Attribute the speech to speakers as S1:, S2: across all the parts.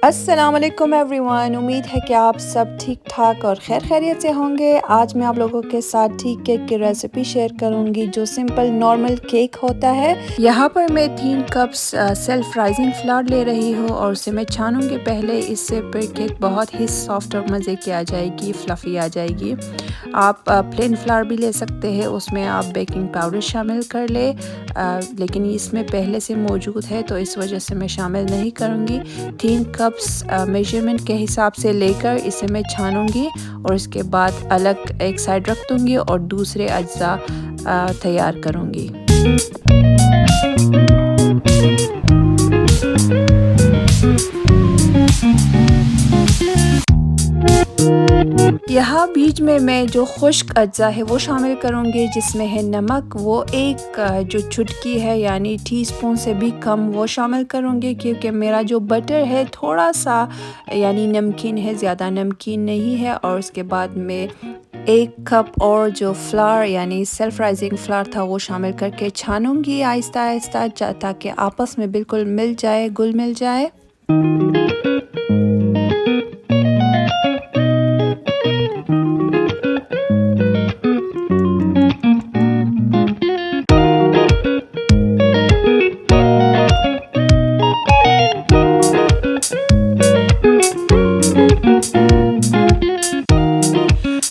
S1: अस्सलामुअलैकुम एवरीवन। उम्मीद है कि आप सब ठीक ठाक और खैर खैरियत से होंगे। आज मैं आप लोगों के साथ टी केक की रेसिपी शेयर करूंगी जो सिंपल नॉर्मल केक होता है। यहाँ पर मैं 3 कप्स सेल्फ राइजिंग फ्लावर ले रही हूँ और उसे मैं छानूंगी पहले। इससे फिर केक बहुत ही सॉफ्ट और मज़े की आ जाएगी, फ्लफ़ी आ जाएगी। आप प्लेन फ्लावर भी ले सकते हैं, उसमें आप बेकिंग पाउडर शामिल कर ले, लेकिन इसमें पहले से मौजूद है तो इस वजह से मैं शामिल नहीं करूँगी। 3 कप्स मेजरमेंट के हिसाब से लेकर इसे मैं छानूंगी और इसके बाद अलग एक साइड रख दूंगी और दूसरे अज्जा तैयार करूंगी। यहाँ बीच में मैं जो खुश्क अज्जा है वो शामिल करूँगी, जिसमें है नमक, वो एक जो चुटकी है यानी टीस्पून से भी कम वो शामिल करूँगी, क्योंकि मेरा जो बटर है थोड़ा सा यानी नमकीन है, ज़्यादा नमकीन नहीं है। और उसके बाद में 1 कप और जो फ्लावर यानी सेल्फ राइजिंग फ्लावर था वो शामिल करके छानूँगी आहिस्ता आहिस्ता, ताकि आपस में बिल्कुल मिल जाए, घुल मिल जाए।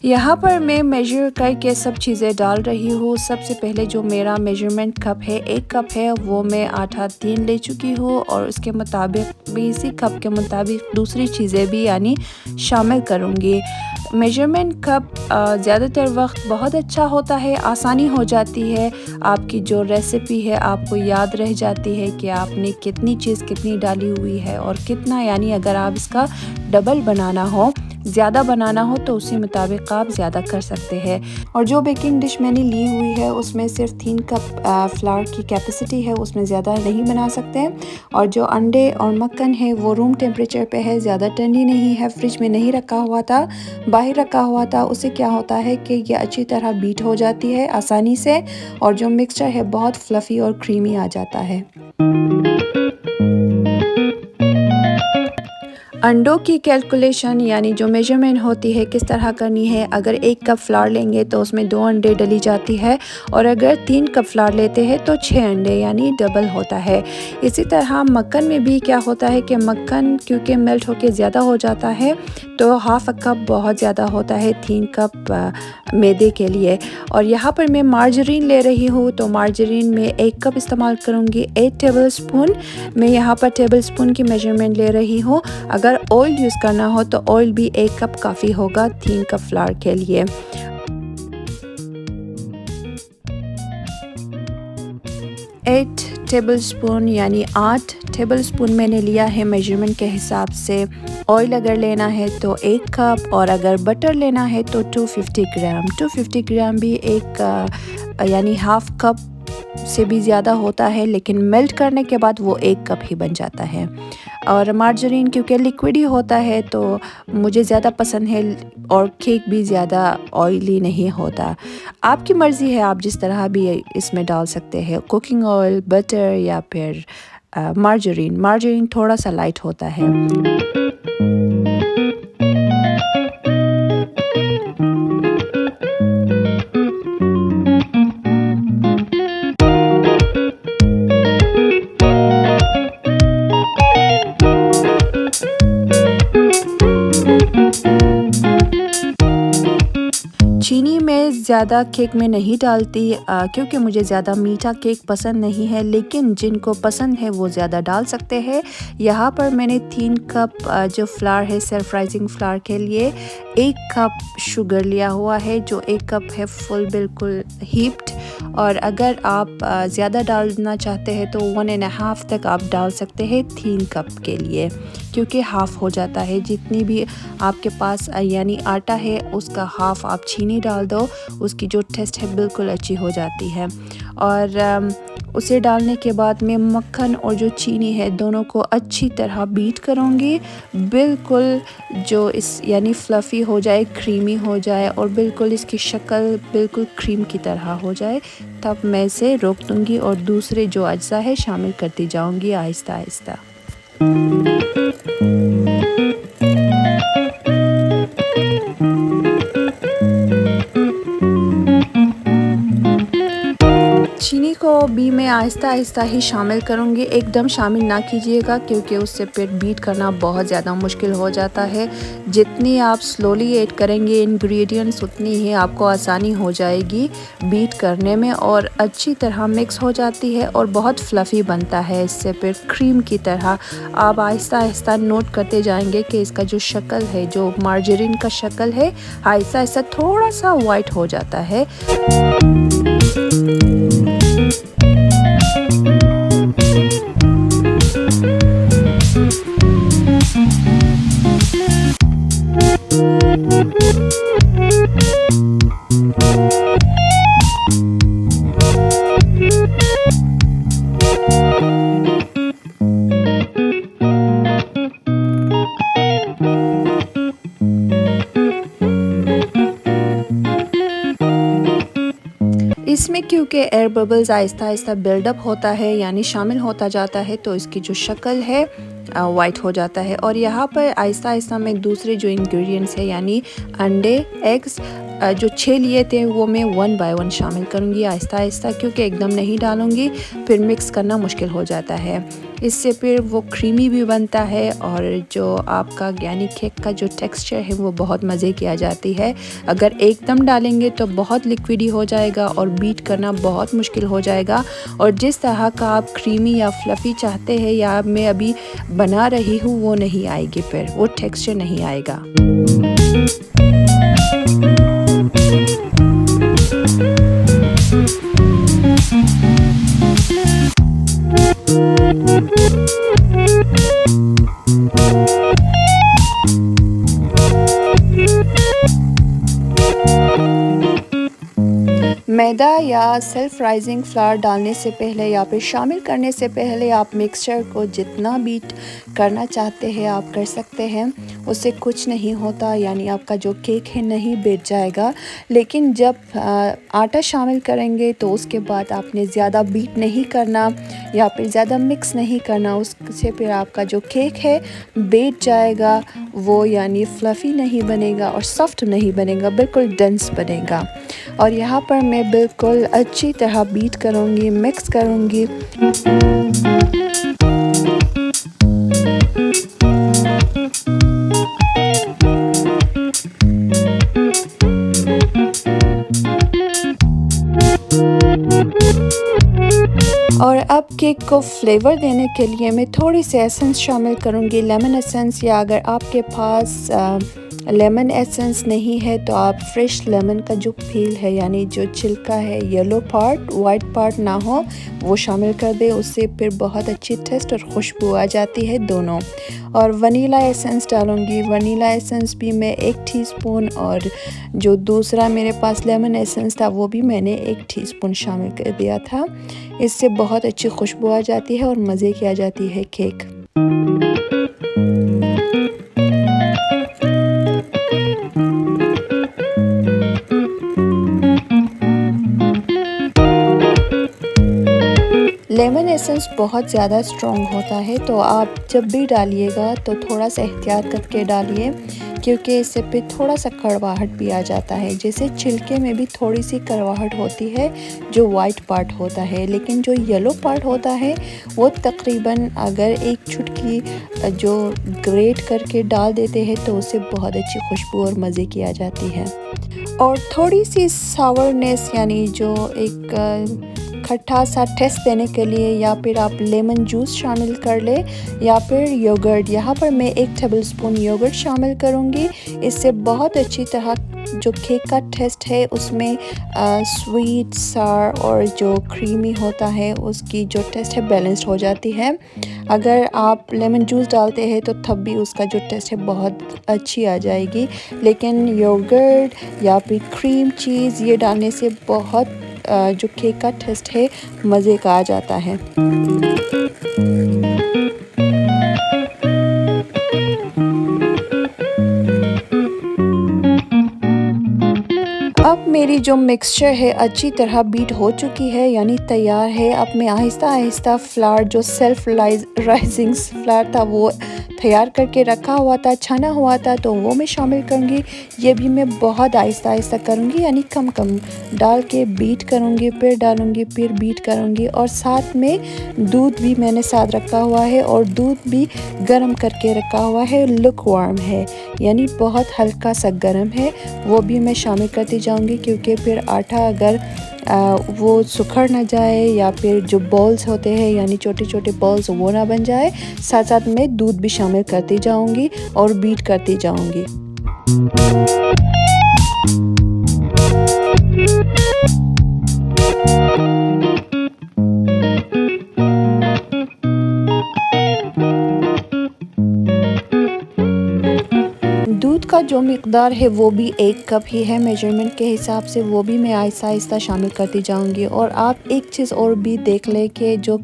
S1: यहाँ पर मैं मेजर करके सब चीज़ें डाल रही हूँ। सबसे पहले जो मेरा मेजरमेंट कप है 1 कप है, वो मैं आटा 3 ले चुकी हूँ और उसके मुताबिक भी इसी कप के मुताबिक दूसरी चीज़ें भी यानी शामिल करूँगी। मेजरमेंट कप ज़्यादातर वक्त बहुत अच्छा होता है, आसानी हो जाती है, आपकी जो रेसिपी है आपको याद रह जाती है कि आपने कितनी चीज़ कितनी डाली हुई है और कितना, यानी अगर आप इसका डबल बनाना हो, ज़्यादा बनाना हो तो उसी मुताबिक आप ज़्यादा कर सकते हैं। और जो बेकिंग डिश मैंने ली हुई है उसमें सिर्फ 3 कप फ्लावर की कैपेसिटी है, उसमें ज़्यादा नहीं बना सकते हैं। और जो अंडे और मक्खन है वो रूम टेम्परेचर पे है, ज़्यादा ठंडी नहीं है, फ्रिज में नहीं रखा हुआ था, बाहर रखा हुआ था। उससे क्या होता है कि ये अच्छी तरह बीट हो जाती है आसानी से और जो मिक्सचर है बहुत फ्लफ़ी और क्रीमी आ जाता है। अंडों की कैलकुलेशन यानी जो मेजरमेंट होती है किस तरह करनी है, अगर 1 कप फ्लावर लेंगे तो उसमें 2 अंडे डली जाती है, और अगर 3 कप फ्लावर लेते हैं तो 6 अंडे यानी डबल होता है। इसी तरह मक्खन में भी क्या होता है कि मक्खन क्योंकि मेल्ट होके ज़्यादा हो जाता है तो हाफ अ कप बहुत ज़्यादा होता है 3 कप मैदे के लिए। और यहाँ पर मैं मार्जरीन ले रही हूँ, तो मार्जरीन में 1 कप इस्तेमाल करूँगी, 8 टेबल स्पून। मैं यहाँ पर टेबल स्पून की मेजरमेंट ले रही हूँ। अगर ऑयल यूज़ करना हो तो ऑयल भी 1 कप काफ़ी होगा 3 कप फ्लावर के लिए। एट टेबल स्पून यानी 8 टेबल स्पून मैंने लिया है मेजरमेंट के हिसाब से। ऑयल अगर लेना है तो 1 कप, और अगर बटर लेना है तो 250 ग्राम। 250 ग्राम भी एक यानी हाफ कप से भी ज़्यादा होता है, लेकिन मेल्ट करने के बाद वो 1 कप ही बन जाता है। और मार्जरीन क्योंकि लिक्विड ही होता है तो मुझे ज़्यादा पसंद है, और केक भी ज़्यादा ऑयली नहीं होता। आपकी मर्ज़ी है, आप जिस तरह भी इसमें डाल सकते हैं, कुकिंग ऑयल, बटर या फिर मार्जरीन। मार्जरीन थोड़ा सा लाइट होता है। चीनी मैं ज़्यादा केक में नहीं डालती, क्योंकि मुझे ज़्यादा मीठा केक पसंद नहीं है, लेकिन जिनको पसंद है वो ज़्यादा डाल सकते हैं। यहाँ पर मैंने 3 कप जो फ्लावर है सेल्फ राइजिंग फ्लावर के लिए 1 कप शुगर लिया हुआ है, जो 1 कप है फुल बिल्कुल हीप्ड। और अगर आप ज़्यादा डालना चाहते हैं तो 1.5 तक आप डाल सकते हैं 3 कप के लिए, क्योंकि हाफ़ हो जाता है। जितनी भी आपके पास यानी आटा है उसका हाफ़ आप चीनी डाल दो, उसकी जो टेस्ट है बिल्कुल अच्छी हो जाती है। और उसे डालने के बाद मैं मक्खन और जो चीनी है दोनों को अच्छी तरह बीट करूँगी, बिल्कुल जो इस यानी फ्लफ़ी हो जाए, क्रीमी हो जाए और बिल्कुल इसकी शक्ल बिल्कुल क्रीम की तरह हो जाए, तब मैं इसे रोक दूँगी और दूसरे जो अज्जा है शामिल करती जाऊँगी आहिस्ता आहिस्ता। आहिस्ता आहिस्ता ही शामिल करूँगी, एकदम शामिल ना कीजिएगा क्योंकि उससे फिर बीट करना बहुत ज़्यादा मुश्किल हो जाता है। जितनी आप स्लोली ऐड करेंगे इंग्रेडिएंट्स उतनी ही आपको आसानी हो जाएगी बीट करने में और अच्छी तरह मिक्स हो जाती है और बहुत फ्लफ़ी बनता है। इससे फिर क्रीम की तरह आप आहिस्ता आहिस्ता नोट करते जाएंगे कि इसका जो शक्ल है, जो मार्जरीन का शक्ल है, आहिस्ता आहिस्ता थोड़ा सा वाइट हो जाता है। इसमें क्योंकि air bubbles Aahista Aahista buildup होता है यानी शामिल होता जाता है तो इसकी जो शक्ल है वाइट हो जाता है। और यहाँ पर आहिस्ता आहिस्ता मैं दूसरे जो इंग्रेडिएंट्स है यानी अंडे, एग्स जो 6 लिए थे वो मैं 1 बाय 1 शामिल करूँगी आहिस्ता आहिस्ता, क्योंकि एकदम नहीं डालूँगी फिर मिक्स करना मुश्किल हो जाता है। इससे फिर वो क्रीमी भी बनता है और जो आपका यानी केक का जो टेक्सचर है वो बहुत मज़े की आ जाती है। अगर एकदम डालेंगे तो बहुत लिक्विडी हो जाएगा और बीट करना बहुत मुश्किल हो जाएगा और जिस तरह का आप क्रीमी या फ्लफ़ी चाहते हैं या मैं अभी बना रही हूँ वो नहीं आएगी, फिर वो टेक्सचर नहीं आएगा। मैदा या सेल्फ राइजिंग फ्लावर डालने से पहले या फिर शामिल करने से पहले आप मिक्सचर को जितना बीट करना चाहते हैं आप कर सकते हैं, उससे कुछ नहीं होता, यानी आपका जो केक है नहीं बैठ जाएगा। लेकिन जब आटा शामिल करेंगे तो उसके बाद आपने ज़्यादा बीट नहीं करना या फिर ज़्यादा मिक्स नहीं करना, उससे फिर आपका जो केक है बैठ जाएगा, वो यानी फ्लफ़ी नहीं बनेगा और सॉफ्ट नहीं बनेगा, बिल्कुल डेंस बनेगा। और यहाँ पर मैं बिल्कुल अच्छी तरह बीट करूँगी, मिक्स करूँगी। और अब केक को फ्लेवर देने के लिए मैं थोड़ी सी एसेंस शामिल करूँगी, लेमन एसेंस, या अगर आपके पास लेमन एसेंस नहीं है तो आप फ्रेश लेमन का जो पील है यानी जो छिलका है, येलो पार्ट वाइट पार्ट ना हो वो शामिल कर दे, उससे फिर बहुत अच्छी टेस्ट और खुशबू आ जाती है दोनों। और वनीला एसेंस डालूँगी, वनीला एसेंस भी मैं 1 टीस्पून और जो दूसरा मेरे पास लेमन एसेंस था वो भी मैंने 1 टीस्पून शामिल कर दिया था। इससे बहुत अच्छी खुशबू आ जाती है और मज़े की आ जाती है केक। लेमन एसेंस बहुत ज़्यादा स्ट्रॉन्ग होता है तो आप जब भी डालिएगा तो थोड़ा सा एहतियात करके डालिए, क्योंकि इससे फिर थोड़ा सा कड़वाहट भी आ जाता है। जैसे छिलके में भी थोड़ी सी कड़वाहट होती है जो वाइट पार्ट होता है, लेकिन जो येलो पार्ट होता है वो तकरीबन अगर 1 चुटकी जो ग्रेट करके डाल देते हैं तो उससे बहुत अच्छी खुशबू और मज़े की आ जाती है। और थोड़ी सी सावरनेस यानी जो एक खट्टा सा टेस्ट देने के लिए या फिर आप लेमन जूस शामिल कर ले या फिर योगर्ट। यहाँ पर मैं 1 टेबलस्पून योगर्ट शामिल करूँगी। इससे बहुत अच्छी तरह जो केक का टेस्ट है उसमें स्वीट, सार और जो क्रीमी होता है उसकी जो टेस्ट है बैलेंस्ड हो जाती है। अगर आप लेमन जूस डालते हैं तो तब भी उसका जो टेस्ट है बहुत अच्छी आ जाएगी, लेकिन योगर्ट या फिर क्रीम चीज़ ये डालने से बहुत जो केक का टेस्ट है मज़े का आ जाता है। अब मेरी जो मिक्सचर है अच्छी तरह बीट हो चुकी है यानी तैयार है। अब मैं आहिस्ता आहिस्ता फ्लावर जो सेल्फ राइजिंग फ्लावर था वो तैयार करके रखा हुआ था, छना हुआ था, तो वो मैं शामिल करूँगी। ये भी मैं बहुत आहिस्ता आहिस्ता करूँगी, यानी कम कम डाल के बीट करूँगी, फिर डालूँगी, फिर बीट करूँगी। और साथ में दूध भी मैंने साथ रखा हुआ है और दूध भी गर्म करके रखा हुआ है, लुक वार्म है, यानी बहुत हल्का सा गर्म है। वो भी मैं शामिल करती जाऊँगी, क्योंकि फिर आटा अगर वो सुखड़ ना जाए या फिर जो बॉल्स होते हैं यानी छोटे छोटे बॉल्स वो ना बन जाए। साथ साथ में दूध भी शामिल करती जाऊंगी और बीट करती जाऊंगी। दूध का जो मिक़दार है वो भी 1 कप ही है मेजरमेंट के हिसाब से, वो भी मैं आहिस्ता आहिस्ता शामिल करती जाऊंगी। और आप एक चीज़ और भी देख लें कि जो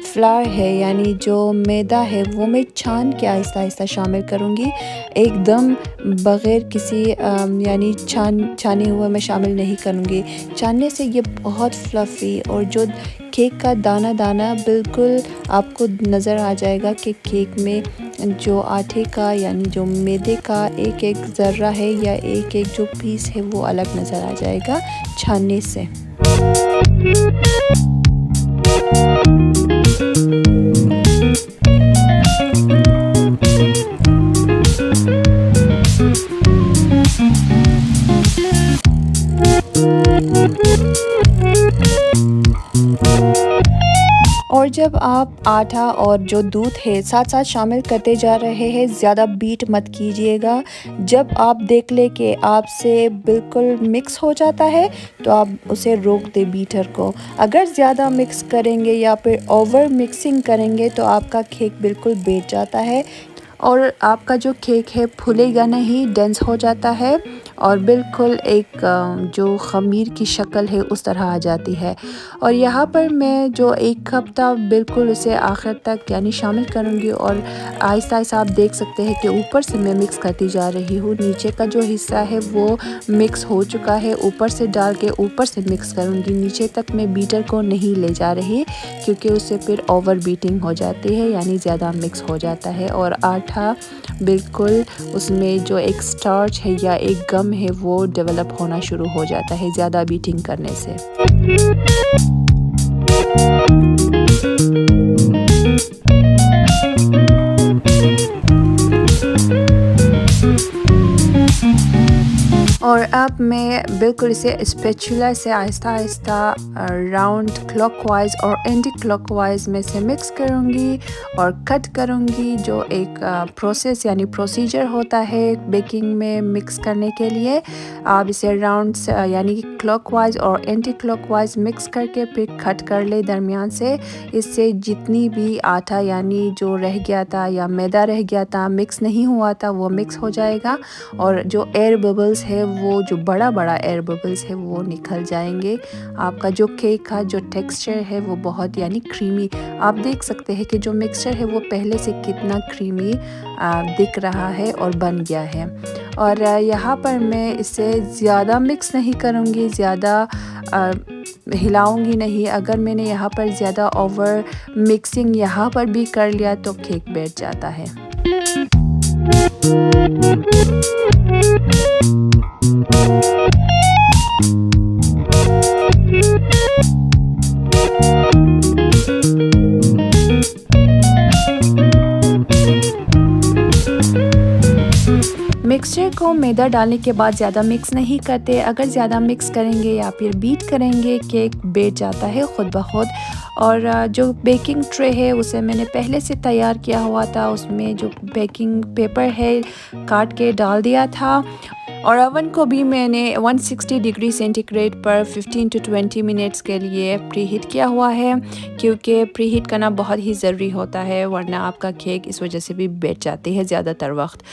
S1: फ्लावर है यानी जो मैदा है वो मैं छान के आहिस्ता आहिस्ता शामिल करूंगी, एकदम बग़ैर किसी यानी छाने हुए मैं शामिल नहीं करूंगी। छानने से ये बहुत फ्लफ़ी और जो केक का दाना दाना बिल्कुल आपको नज़र आ जाएगा कि केक में जो आटे का यानी जो मैदे का एक एक ज़र्रा है या एक एक जो पीस है वो अलग नज़र आ जाएगा छानने से। और जब आप आटा और जो दूध है साथ साथ शामिल करते जा रहे हैं, ज़्यादा बीट मत कीजिएगा। जब आप देख लें कि आपसे बिल्कुल मिक्स हो जाता है तो आप उसे रोक दें बीटर को। अगर ज़्यादा मिक्स करेंगे या फिर ओवर मिक्सिंग करेंगे तो आपका केक बिल्कुल बैठ जाता है और आपका जो केक है फूलेगा नहीं, डेंस हो जाता है और बिल्कुल एक जो ख़मीर की शक्ल है उस तरह आ जाती है। और यहाँ पर मैं जो 1 कप था बिल्कुल उसे आखिर तक यानी शामिल करूँगी और आहिस्ता आहिस्ता आप देख सकते हैं कि ऊपर से मैं मिक्स करती जा रही हूँ। नीचे का जो हिस्सा है वो मिक्स हो चुका है, ऊपर से डाल के ऊपर से मिक्स करूँगी। नीचे तक मैं बीटर को नहीं ले जा रही क्योंकि उससे फिर ओवर बीटिंग हो जाती है यानी ज़्यादा मिक्स हो जाता है और आटा बिल्कुल उसमें जो एक स्टार्च है या एक गम है वो डेवलप होना शुरू हो जाता है ज़्यादा बीटिंग करने से। और अब मैं बिल्कुल इसे स्पैचुला से आहिस्ता आहिस्ता राउंड क्लॉकवाइज और एंटी क्लॉकवाइज में से मिक्स करूँगी और कट करूँगी। जो एक प्रोसेस यानी प्रोसीजर होता है बेकिंग में मिक्स करने के लिए, आप इसे राउंड यानी कि क्लॉकवाइज और एंटी क्लॉकवाइज मिक्स करके फिर कट कर ले दरमियान से। इससे जितनी भी आटा यानी जो रह गया था या मैदा रह गया था मिक्स नहीं हुआ था वो मिक्स हो जाएगा और जो एयर बबल्स है वो जो बड़ा बड़ा एयर बबल्स है वो निकल जाएंगे। आपका जो केक का जो टेक्सचर है वो बहुत यानी क्रीमी, आप देख सकते हैं कि जो मिक्सचर है वो पहले से कितना क्रीमी दिख रहा है और बन गया है। और यहाँ पर मैं इसे ज़्यादा मिक्स नहीं करूँगी, ज़्यादा हिलाऊंगी नहीं। अगर मैंने यहाँ पर ज़्यादा ओवर मिक्सिंग यहाँ पर भी कर लिया तो केक बैठ जाता है। मिक्सचर को मैदा डालने के बाद ज़्यादा मिक्स नहीं करते। अगर ज़्यादा मिक्स करेंगे या फिर बीट करेंगे केक बैठ जाता है खुद ब खुद। और जो बेकिंग ट्रे है उसे मैंने पहले से तैयार किया हुआ था, उसमें जो बेकिंग पेपर है काट के डाल दिया था। और ओवन को भी मैंने 160 डिग्री सेंटीग्रेड पर 15 to 20 मिनट्स के लिए प्रीहीट किया हुआ है, क्योंकि प्रीहीट करना बहुत ही ज़रूरी होता है वरना आपका केक इस वजह से भी बैठ जाती है ज़्यादातर वक्त।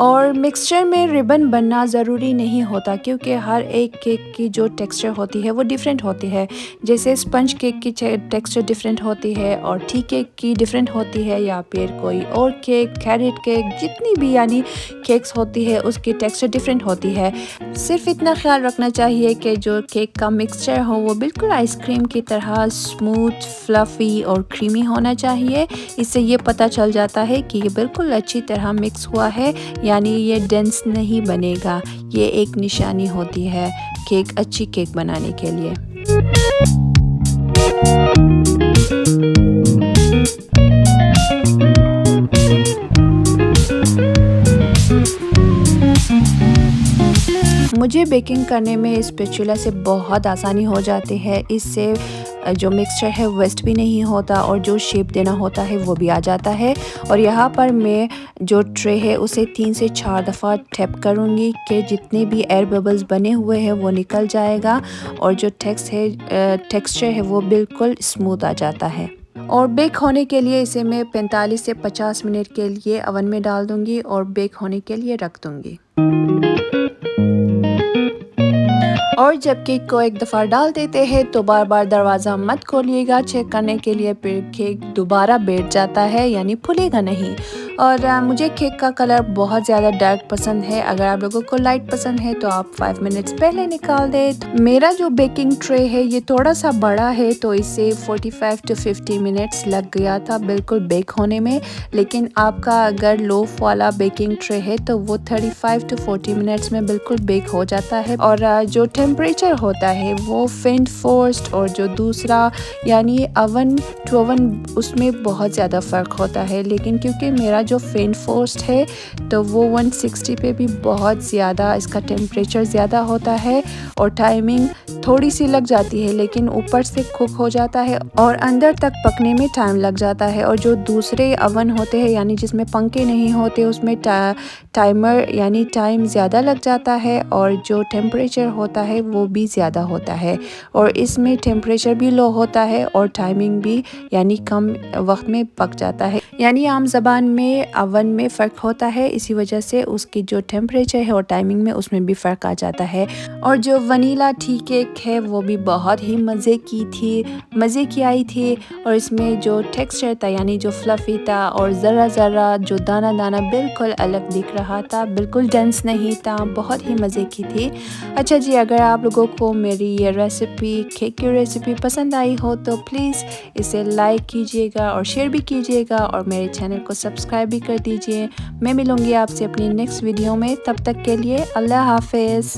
S1: और मिक्सचर में रिबन बनना ज़रूरी नहीं होता क्योंकि हर एक केक की जो टेक्सचर होती है वो डिफरेंट होती है। जैसे स्पंज केक की टेक्सचर डिफरेंट होती है और टी केक की डिफरेंट होती है, या फिर कोई और केक, कैरेट केक, जितनी भी यानी केक्स होती है उसकी टेक्सचर डिफरेंट होती होती है। सिर्फ इतना ख्याल रखना चाहिए कि जो केक का मिक्सचर हो वो बिल्कुल आइसक्रीम की तरह स्मूथ, फ्लफ़ी और क्रीमी होना चाहिए। इससे ये पता चल जाता है कि ये बिल्कुल अच्छी तरह मिक्स हुआ है, यानी ये डेंस नहीं बनेगा। ये एक निशानी होती है केक अच्छी केक बनाने के लिए। मुझे बेकिंग करने में स्पैचुला से बहुत आसानी हो जाती है। इससे जो मिक्सचर है वेस्ट भी नहीं होता और जो शेप देना होता है वो भी आ जाता है। और यहाँ पर मैं जो ट्रे है उसे 3 से 4 दफ़ा टैप करूँगी कि जितने भी एयर बबल्स बने हुए हैं वो निकल जाएगा और जो टेक्सचर है वो बिल्कुल स्मूथ आ जाता है। और बेक होने के लिए इसे मैं 45 से 50 मिनट के लिए ओवन में डाल दूँगी और बेक होने के लिए रख दूँगी। और जब केक को एक दफ़ा डाल देते हैं तो बार बार दरवाज़ा मत खोलिएगा चेक करने के लिए, फिर केक दोबारा बैठ जाता है यानी फूलेगा नहीं। और मुझे केक का कलर बहुत ज़्यादा डार्क पसंद है। अगर आप लोगों को लाइट पसंद है तो आप 5 मिनट्स पहले निकाल दें। मेरा जो बेकिंग ट्रे है ये थोड़ा सा बड़ा है तो इससे 45 to 50 मिनट्स लग गया था बिल्कुल बेक होने में। लेकिन आपका अगर लो वाला बेकिंग ट्रे है तो वो 35 to 40 मिनट्स में बिल्कुल बेक हो जाता है। और जो टेम्परेचर होता है वो फेंट फोर्स्ड और जो दूसरा यानी ओवन टू ओवन उसमें बहुत ज़्यादा फ़र्क होता है। लेकिन क्योंकि मेरा जो फेंट फोर्स्ड है तो वो 160 पे भी बहुत ज़्यादा इसका टेम्परेचर ज़्यादा होता है और टाइमिंग थोड़ी सी लग जाती है, लेकिन ऊपर से कुक हो जाता है और अंदर तक पकने में टाइम लग जाता है। और जो दूसरे ओवन होते हैं यानी जिसमें पंखे नहीं होते उसमें टाइमर यानी टाइम ज़्यादा लग जाता है और जो टेम्परेचर होता है वो भी ज़्यादा होता है। और इसमें टेम्परेचर भी लो होता है और टाइमिंग भी यानी कम वक्त में पक जाता है। यानी आम ज़बान में ओवन में फ़र्क होता है, इसी वजह से उसकी जो टेम्परेचर है और टाइमिंग में उसमें भी फ़र्क आ जाता है। और जो वनीला टी केक है वो भी बहुत ही मज़े की आई थी। और इसमें जो टेक्सचर था यानी जो फ्लफ़ी था और ज़रा जो दाना दाना बिल्कुल अलग दिख रहा था, बिल्कुल डेंस नहीं था, बहुत ही मज़े की थी। अच्छा जी, अगर आप लोगों को मेरी ये रेसिपी केक की रेसिपी पसंद आई हो तो प्लीज़ इसे लाइक कीजिएगा और शेयर भी कीजिएगा और मेरे चैनल को सब्सक्राइब भी कर दीजिए। मैं मिलूँगी आपसे अपनी नेक्स्ट वीडियो में, तब तक के लिए अल्लाह हाफ़िज़।